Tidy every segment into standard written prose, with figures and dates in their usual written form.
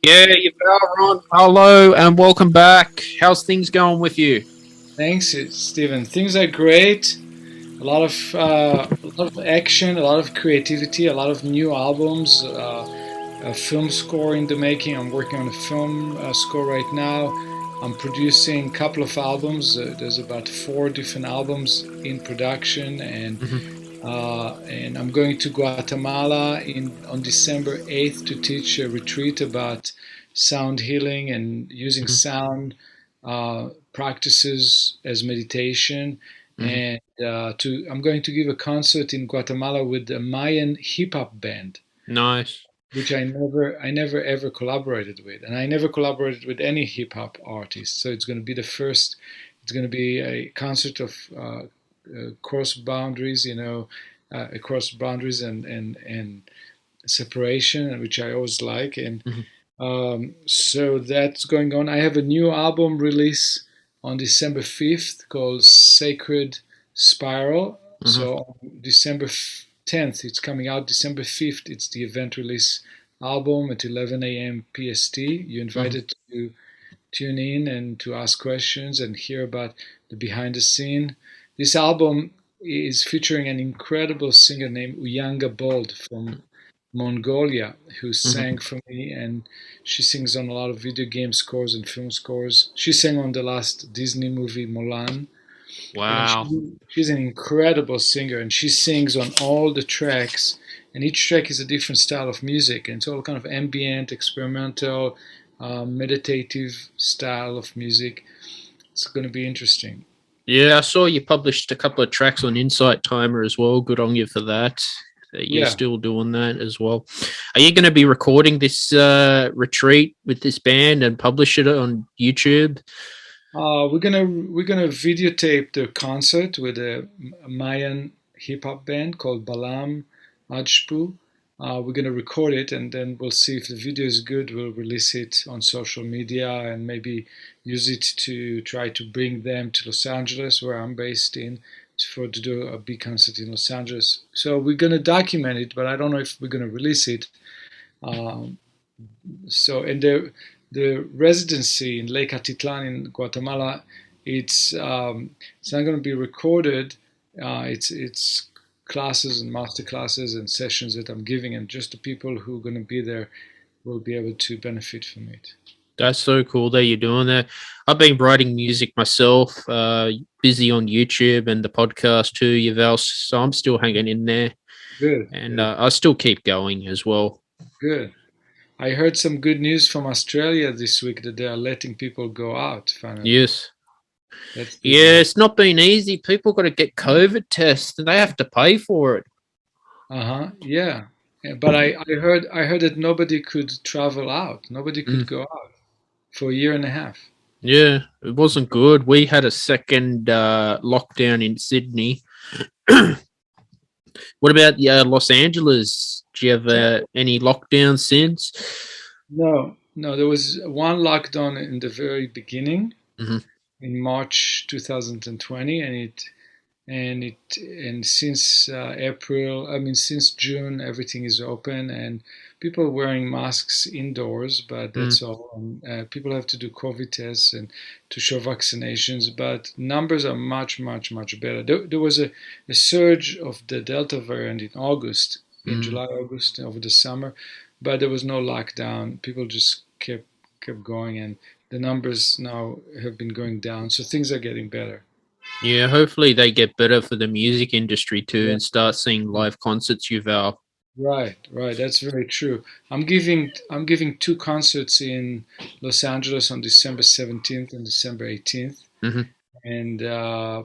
Yeah, Yuval Ron. Hello and welcome back. How's things going with you? Thanks, Stephen. Things are great. A lot of action, a lot of creativity, a lot of new albums. A film score in the making. I'm working on a film score right now. I'm producing a couple of albums. There's about four different albums in production, Hmm. and I'm going to Guatemala in on December 8th to teach a retreat about sound healing and using Hmm. sound practices as meditation. Hmm. And I'm going to give a concert in Guatemala with a Mayan hip hop band, Nice. which I never ever collaborated with, and I never collaborated with any hip hop artist. So it's going to be the first. It's going to be a concert of cross boundaries, across boundaries and separation, which I always like. And Hmm. so that's going on. I have a new album release on December 5th called Sacred Spiral. Hmm. So on December 10th, it's coming out. December 5th, it's the event release album at 11 a.m. PST. You're Hmm. invited to tune in and to ask questions and hear about the behind the scene. This album is featuring an incredible singer named Uyanga Bold from Mongolia who Hmm. sang for me, and she sings on a lot of video game scores and film scores. She sang on the last Disney movie Mulan, and Wow. she's an incredible singer, and she sings on all the tracks, and each track is a different style of music, and it's all kind of ambient, experimental, meditative style of music. It's going to be interesting. Yeah, I saw you published a couple of tracks on Insight Timer as well. Good on you for that. That you're Yeah. still doing that as well. Are you going to be recording this retreat with this band and publish it on YouTube? We're gonna videotape the concert with a Mayan hip hop band called Balam Ajpu. We're gonna record it, and then we'll see if the video is good. We'll release it on social media and maybe use it to try to bring them to Los Angeles, where I'm based in, for to do a big concert in Los Angeles. So we're gonna document it, but I don't know if we're gonna release it. Um, so and the residency in Lake Atitlan in Guatemala, it's not going to be recorded. It's classes and master classes and sessions that I'm giving, and just the people who are going to be there will be able to benefit from it. That's so cool that you're doing that. I've been writing music myself, busy on YouTube and the podcast too, Yuval. So I'm still hanging in there, Good, and good, I still keep going as well. good. I heard some good news from Australia this week that they are letting people go out finally. Yes, That's good yeah, news. it's not been easy. People got to get COVID tests, and they have to pay for it. Uh-huh. Yeah. But I heard that nobody could travel out. Nobody could Mm, go out for a year and a half. yeah, it wasn't good. We had a second lockdown in Sydney. What about Los Angeles? Do you have any lockdowns since? No, no, there was one lockdown in the very beginning Hmm. in March 2020, and since since June, everything is open and people are wearing masks indoors, but Mm. that's all. And, people have to do COVID tests and to show vaccinations, but numbers are much, much, much better. There was a surge of the Delta variant in August, in Mm. July, August, over the summer, but there was no lockdown. People just kept going, and the numbers now have been going down, so things are getting better. Yeah, hopefully they get better for the music industry too Yeah. and start seeing live concerts, Yuval. Right, right. That's very true. I'm giving two concerts in Los Angeles on December 17th and December 18th, Hmm. and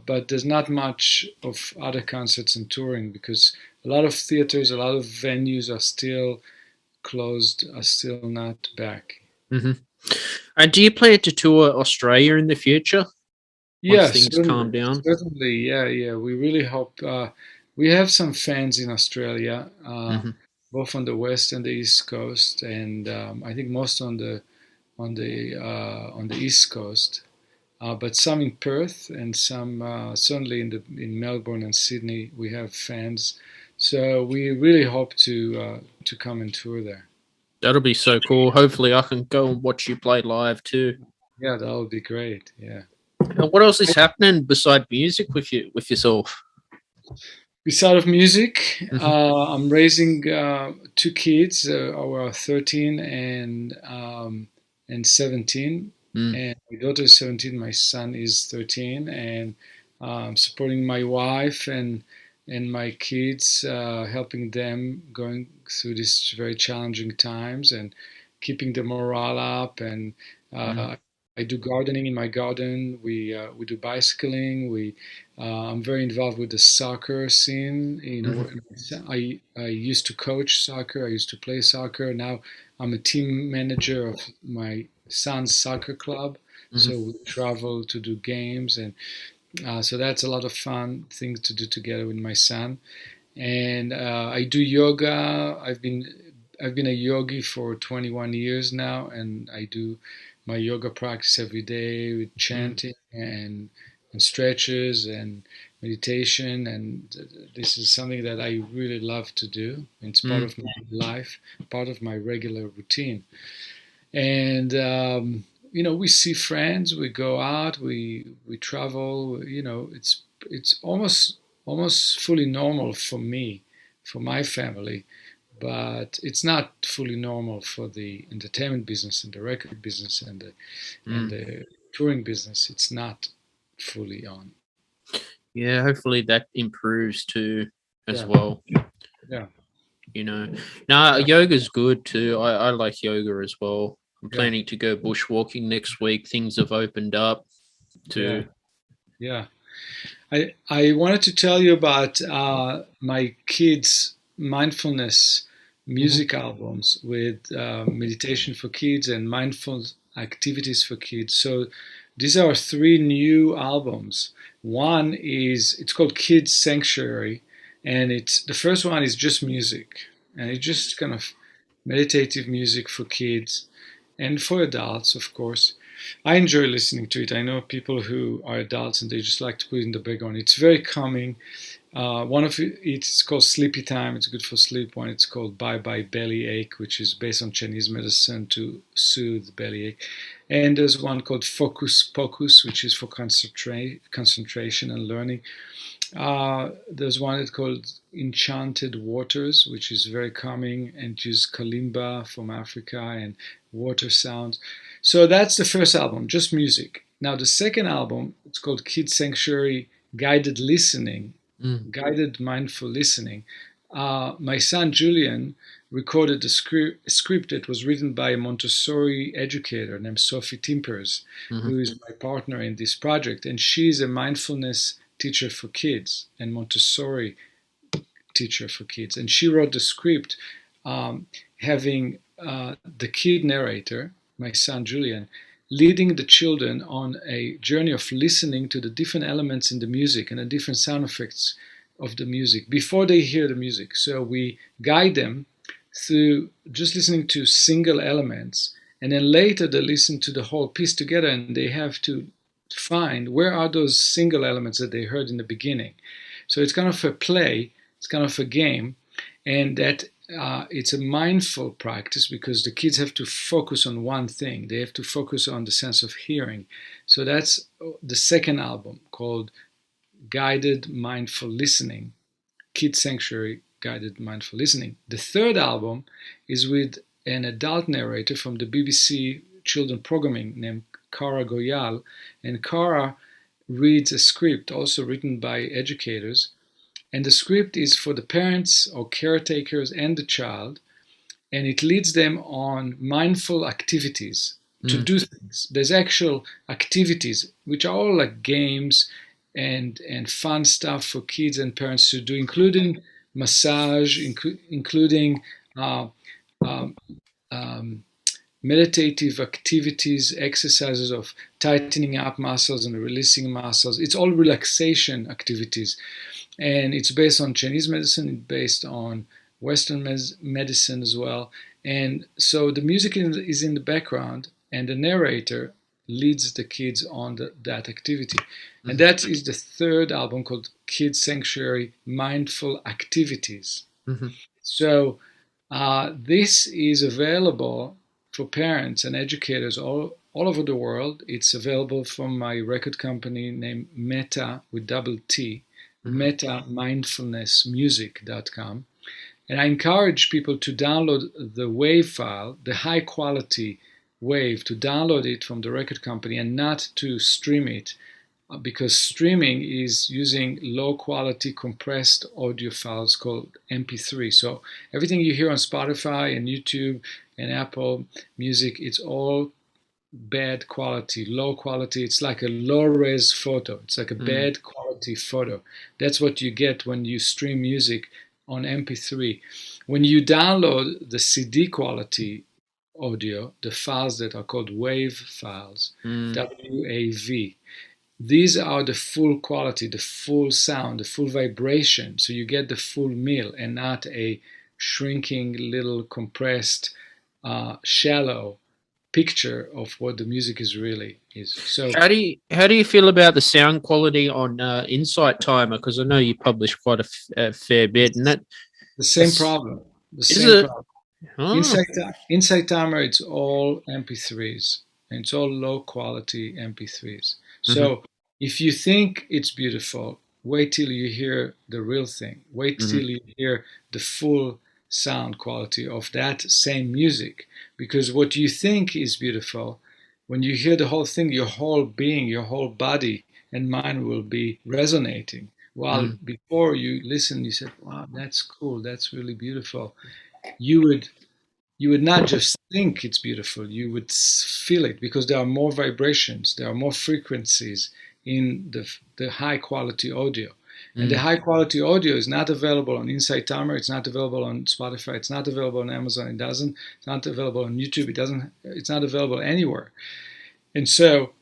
but there's not much of other concerts and touring because a lot of theaters, a lot of venues are still closed, are still not back. Hmm. And do you plan to tour Australia in the future once Yeah, things calm certainly, down? certainly. Yeah, yeah. We really hope. We have some fans in Australia, Hmm. both on the west and the east coast, and I think most on the east coast. But some in Perth and some certainly in Melbourne and Sydney. We have fans, so we really hope to come and tour there. That'll be so cool. Hopefully, I can go and watch you play live too. Yeah, that would be great. Yeah. And what else is happening beside music with yourself? Beside of music, Hmm. I'm raising two kids, who are 13 and 17. Mm. And my daughter is 17, my son is 13, and supporting my wife and my kids, helping them going through these very challenging times and keeping the morale up. And Mm. uh, I do gardening in my garden. We do bicycling. I'm very involved with the soccer scene. Hmm. I used to coach soccer. I used to play soccer. Now I'm a team manager of my son's soccer club. So Hmm. we travel to do games, and so that's a lot of fun things to do together with my son. And I do yoga. I've been a yogi for 21 years now, and I do my yoga practice every day with Mm. chanting and stretches and meditation. And this is something that I really love to do. It's part Mm. of my life, part of my regular routine. And we see friends, we go out, we travel. It's almost fully normal for me, for my family, but it's not fully normal for the entertainment business and the record business and Mm. the touring business. It's not fully on. Yeah, hopefully that improves too as Yeah, well. yeah, Nah, yeah, yoga's good too. I like yoga as well. I'm yeah, planning to go bushwalking next week. Things have opened up yeah, too. yeah. I wanted to tell you about my kids' mindfulness Hmm. music albums with meditation for kids and mindful activities for kids. So these are three new albums. One is it's called Kids Sanctuary, and it's the first one is just music, and it's just kind of meditative music for kids and for adults, of course. I enjoy listening to it. I know people who are adults and they just like to put it in the background. It's very calming. One of it's called Sleepy Time. It's good for sleep. One it's called Bye Bye Bellyache, which is based on Chinese medicine to soothe bellyache. And there's one called Focus Pocus, which is for concentration and learning. There's one that's called Enchanted Waters, which is very calming and uses kalimba from Africa and water sounds. So that's the first album, just music. Now the second album, it's called Kid Sanctuary Guided Listening, Mm. Guided Mindful Listening. My son Julian recorded a script that was written by a Montessori educator named Sophie Timpers, Hmm. who is my partner in this project, and she's a mindfulness teacher for kids and Montessori teacher for kids. And she wrote the script, having the kid narrator, my son Julian, leading the children on a journey of listening to the different elements in the music and the different sound effects of the music before they hear the music. So we guide them through just listening to single elements, and then later they listen to the whole piece together, and they have to find where are those single elements that they heard in the beginning. So it's kind of a play, it's kind of a game, and that it's a mindful practice because the kids have to focus on one thing. They have to focus on the sense of hearing. So that's the second album called Guided Mindful Listening, Kid Sanctuary Guided Mindful Listening. The third album is with an adult narrator from the BBC children programming named Kara Goyal, and Kara reads a script also written by educators, and the script is for the parents or caretakers and the child, and it leads them on mindful activities to Mm. do things. There's actual activities which are all like games and fun stuff for kids and parents to do, including massage, including uh, um, um, meditative activities, exercises of tightening up muscles and releasing muscles. It's all relaxation activities, and it's based on Chinese medicine. It's based on Western medicine as well. And so the music is in the background, and the narrator leads the kids on that activity. And Hmm. that is the third album called Kids Sanctuary Mindful Activities. Hmm. So This is available for parents and educators all over the world. It's available from my record company named Meta with double T, metamindfulnessmusic.com. And I encourage people to download the WAV file, the high quality WAV, to download it from the record company and not to stream it, because streaming is using low quality compressed audio files called MP3. So everything you hear on Spotify and YouTube and Apple Music, it's all bad quality, low quality. It's like a low res photo. It's like a bad quality photo. That's what you get when you stream music on MP3. When you download the CD quality audio, the files that are called WAV files, WAV, these are the full quality, the full sound, the full vibration. So you get the full meal and not a shrinking little compressed, shallow picture of what the music is really is. So how do you feel about the sound quality on Insight Timer? Because I know you publish quite a fair bit, and that the same problem. The is same it. problem. Oh. Insight Timer, it's all MP3s, and it's all low quality MP3s. So if you think it's beautiful, wait till you hear the real thing. Wait till you hear the full sound quality of that same music. Because what you think is beautiful, when you hear the whole thing, your whole being, your whole body and mind will be resonating. While before you listen, you said, wow, that's cool, that's really beautiful. You would not just think it's beautiful, you would feel it, because there are more vibrations, there are more frequencies in the high quality audio. And the high quality audio is not available on Insight Timer, it's not available on Spotify, it's not available on Amazon, it's not available on YouTube, it's not available anywhere. And so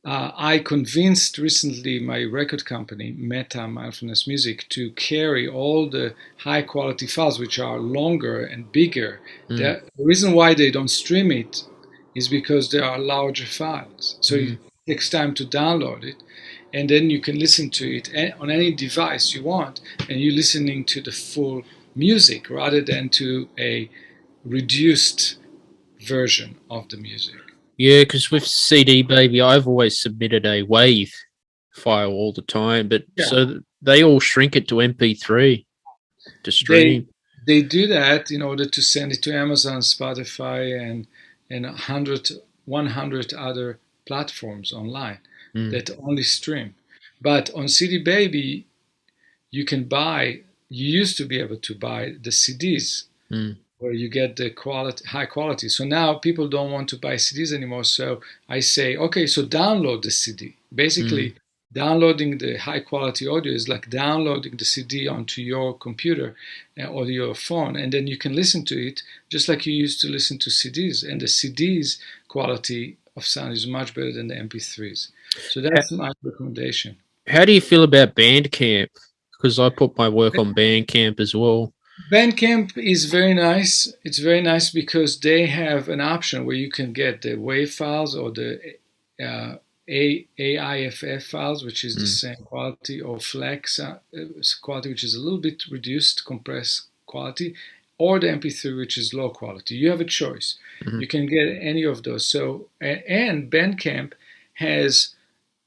I convinced recently my record company, Meta Mindfulness Music, to carry all the high quality files, which are longer and bigger. The reason why they don't stream it is because there are larger files. So it takes time to download it, and then you can listen to it on any device you want, and you're listening to the full music rather than to a reduced version of the music. Yeah, because with CD Baby, I've always submitted a WAV file all the time, but so they all shrink it to MP3 to stream. They do that in order to send it to Amazon, Spotify, and 100 other platforms online that only stream. But on CD Baby, you used to be able to buy the CDs where you get the high quality. So now people don't want to buy CDs anymore. So I say, okay, so download the CD. Basically, downloading the high quality audio is like downloading the CD onto your computer or your phone, and then you can listen to it just like you used to listen to CDs. And the CDs quality of sound is much better than the MP3s. So that's my recommendation. How do you feel about Bandcamp? Because I put my work on Bandcamp as well. Bandcamp is very nice. It's very nice because they have an option where you can get the WAV files or the AIFF files, which is the same quality, or Flex quality, which is a little bit reduced, compressed quality, or the MP3, which is low quality. You have a choice. You can get any of those. So, and Bandcamp has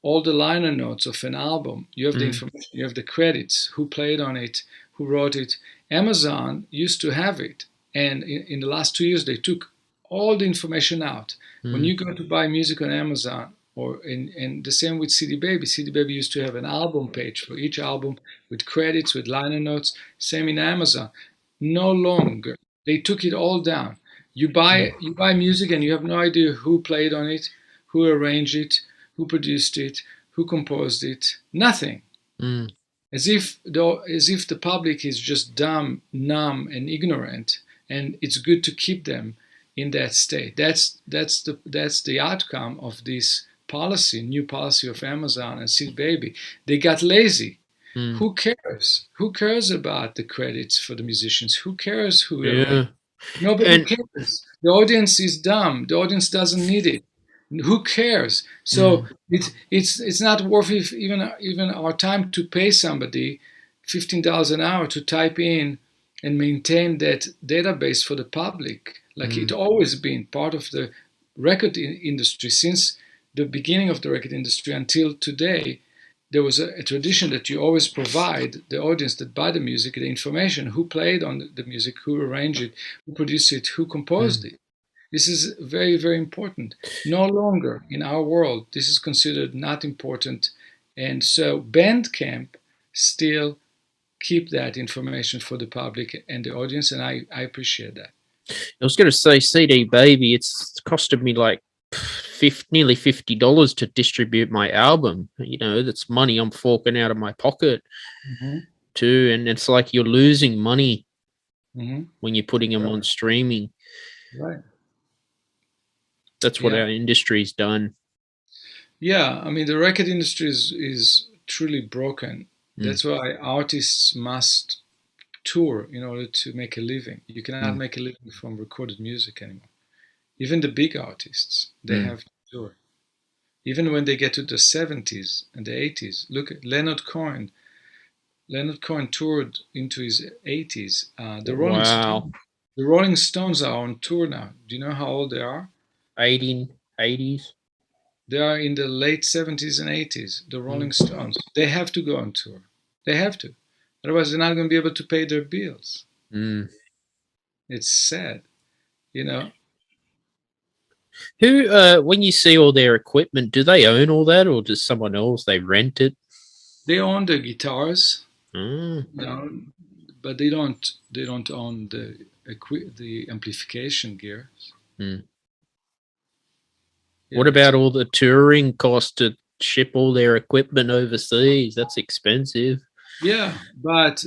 all the liner notes of an album. You have the information, you have the credits, who played on it, who wrote it. Amazon used to have it, and in the last 2 years they took all the information out. When you go to buy music on Amazon, and the same with CD Baby. CD Baby used to have an album page for each album with credits, with liner notes. Same in Amazon. No longer. They took it all down. You buy music and you have no idea who played on it, who arranged it, who produced it, who composed it. Nothing. As if the public is just dumb, numb, and ignorant, and it's good to keep them in that state. That's the outcome of this policy, new policy of Amazon and CD Baby. They got lazy. Who cares? Who cares about the credits for the musicians? Who cares who arranged? Nobody cares. The audience is dumb. The audience doesn't need it. Who cares? So it's not worth even our time to pay somebody $15 an hour to type in and maintain that database for the public. Like it always been part of the record industry since the beginning of the record industry until today. There was a tradition that you always provide the audience that buy the music the information: who played on the music, who arranged it, who produced it, who composed it. This is very, very important. No longer in our world, this is considered not important. And so Bandcamp still keep that information for the public and the audience, and I appreciate that. I was going to say CD Baby. It's costed me like nearly $50 to distribute my album. That's money I'm forking out of my pocket too, and it's like you're losing money when you're putting them on streaming. Right. That's what our industry's done. Yeah, I mean the record industry is truly broken. That's why artists must tour in order to make a living. You cannot make a living from recorded music anymore. Even the big artists, they have to tour. Even when they get to the 70s and the 80s. Look at Leonard Cohen. Leonard Cohen toured into his 80s. The Rolling Stones are on tour now. Do you know how old they are? 80s. They are in the late 70s and 80s. The Rolling Stones. They have to go on tour. They have to. Otherwise, they're not going to be able to pay their bills. It's sad, Who, when you see all their equipment, do they own all that, or does someone else? They rent it? They own the guitars, but they don't own the amplification gear. What about all the touring costs to ship all their equipment overseas? That's expensive. Yeah, but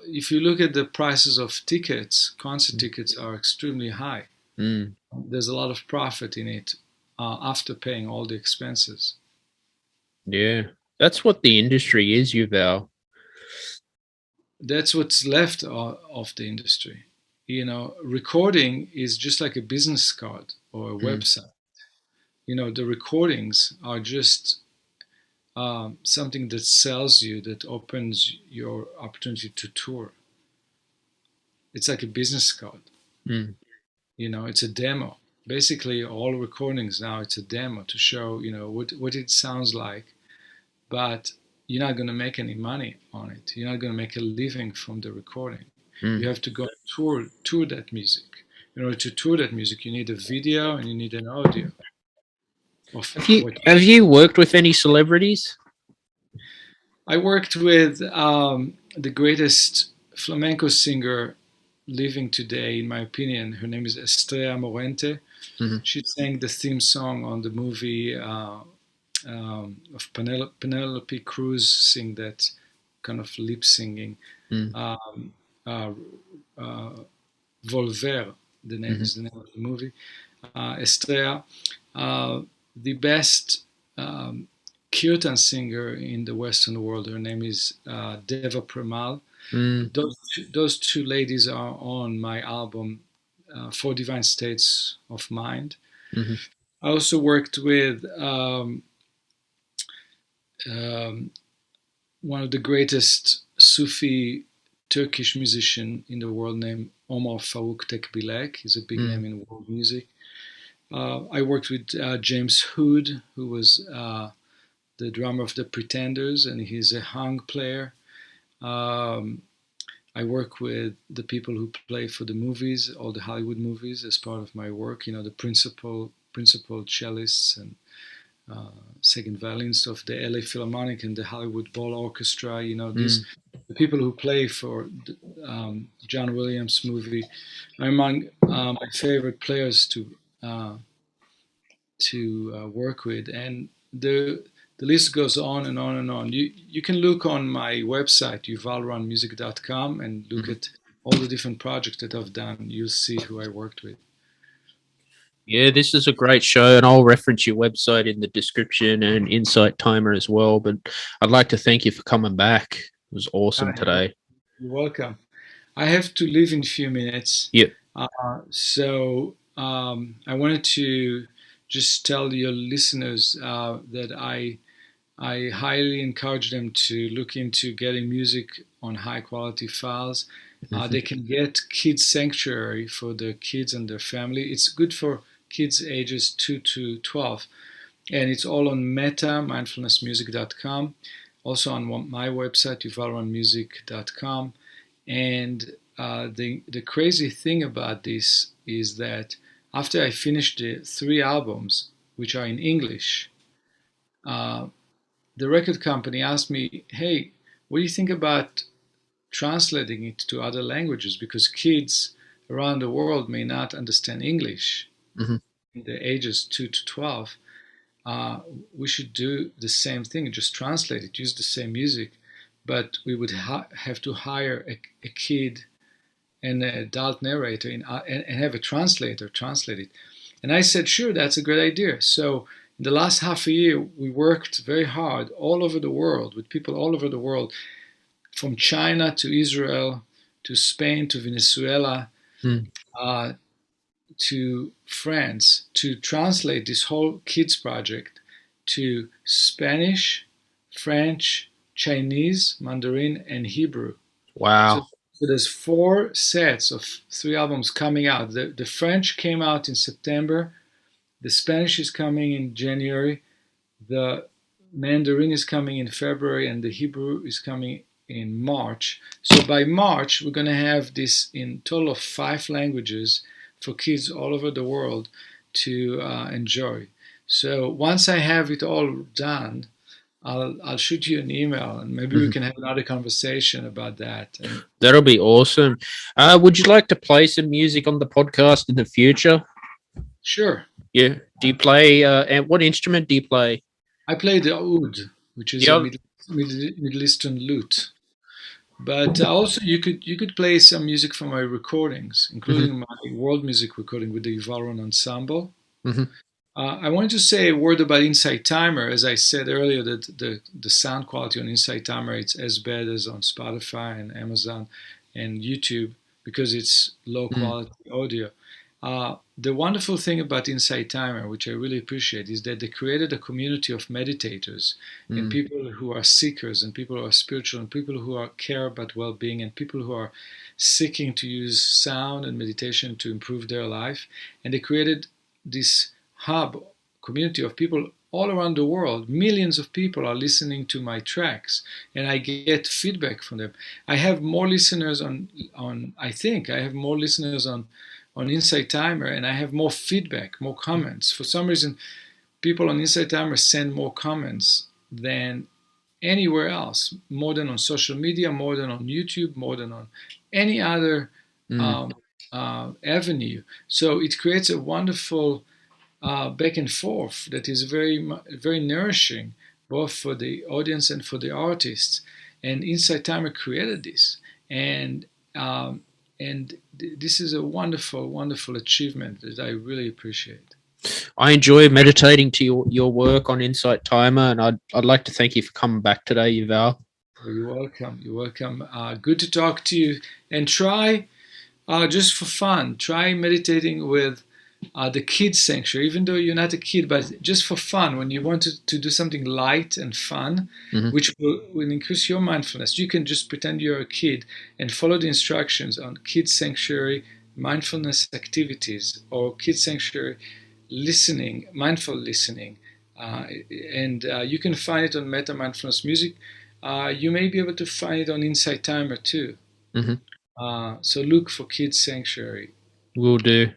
if you look at the prices of tickets, concert tickets are extremely high. There's a lot of profit in it after paying all the expenses. Yeah, that's what the industry is, Yuval. That's what's left of the industry. Recording is just like a business card or a website. The recordings are just something that sells you, that opens your opportunity to tour. It's like a business card. It's a demo. Basically, all recordings now, it's a demo to show, what it sounds like. But you're not going to make any money on it. You're not going to make a living from the recording. You have to go tour that music. In order to tour that music, you need a video and you need an audio. Have you worked with any celebrities? I worked with the greatest flamenco singer living today, in my opinion. Her name is Estrella Morente. She sang the theme song on the movie of Penelope Cruz, sing that kind of lip singing. Volver, is the name of the movie. Estrella, the best kirtan singer in the Western world. Her name is Deva Premal. Those two ladies are on my album, Four Divine States of Mind. I also worked with one of the greatest Sufi Turkish musician in the world named Omar Farouk Tekbilek. He's a big name in world music. I worked with James Hood, who was the drummer of the Pretenders, and he's a hung player. I work with the people who play for the movies, all the Hollywood movies, as part of my work. The principal cellists and second violinists of the LA Philharmonic and the Hollywood Ball Orchestra. These the people who play for John Williams' movie are among my favorite players to work with, and the list goes on and on and on. You can look on my website, yuvalronmusic.com, and look at all the different projects that I've done. You'll see who I worked with. Yeah, this is a great show, and I'll reference your website in the description and Insight Timer as well. But I'd like to thank you for coming back. It was awesome today. You're welcome. I have to leave in a few minutes. Yep. So I wanted to just tell your listeners that I highly encourage them to look into getting music on high quality files. They can get Kids Sanctuary for the kids and their family. It's good for kids ages 2 to 12. And it's all on metamindfulnessmusic.com, also on my website, yuvalronmusic.com. And the crazy thing about this is that after I finished the 3 albums, which are in English, the record company asked me, hey, what do you think about translating it to other languages? Because kids around the world may not understand English Mm-hmm. in the ages 2 to 12. We should do the same thing, just translate it, use the same music, but we would have to hire a kid and an adult narrator and have a translator translate it. And I said, sure, that's a great idea. So in the last half a year, we worked very hard all over the world with people all over the world, from China to Israel to Spain to Venezuela, to France, to translate this whole kids project to Spanish, French, Chinese, Mandarin, and Hebrew. So, Wow. so there's 4 sets of 3 albums coming out. The French came out in September, the Spanish is coming in January, the Mandarin is coming in February, and the Hebrew is coming in March. So by March, we're going to have this in total of 5 languages for kids all over the world to enjoy. So once I have it all done, I'll shoot you an email, and maybe we can have another conversation about that. And That'll be awesome. Would you like to play some music on the podcast in the future? sure, Yeah. Do you play? And what instrument do you play? I play the oud, which is a Yeah. Middle Eastern lute. But also, you could play some music from my recordings, Mm-hmm. including my world music recording with the Yuval Ron ensemble. Mm-hmm. I wanted to say a word about Insight Timer. As I said earlier, that the sound quality on Insight Timer, it's as bad as on Spotify and Amazon and YouTube because it's low quality audio. The wonderful thing about Insight Timer, which I really appreciate, is that they created a community of meditators and Mm-hmm. people who are seekers and people who are spiritual and people who care about well-being and people who are seeking to use sound and meditation to improve their life. And they created this hub community of people all around the world. Millions of people are listening to my tracks, and I get feedback from them. I have more listeners on I think I have more listeners on Insight Timer, and I have more feedback, more comments. For some reason, people on Insight Timer send more comments than anywhere else, more than on social media, more than on YouTube, more than on any other Mm-hmm. um, avenue. So it creates a wonderful back and forth that is very nourishing, both for the audience and for the artists. And Insight Timer created this, and um, this is a wonderful achievement that I really appreciate. I enjoy meditating to your work on Insight Timer, and I'd like to thank you for coming back today, Yuval. Well, you're welcome. You're welcome. Good to talk to you. And try, just for fun, try meditating with the kids sanctuary, even though you're not a kid, but just for fun, when you want to do something light and fun, Mm-hmm. which will increase your mindfulness, you can just pretend you're a kid and follow the instructions on kids sanctuary mindfulness activities or kids sanctuary listening, mindful listening. And you can find it on Meta Mindfulness Music. You may be able to find it on Insight Timer too. Mm-hmm. So look for Kids Sanctuary. Will do.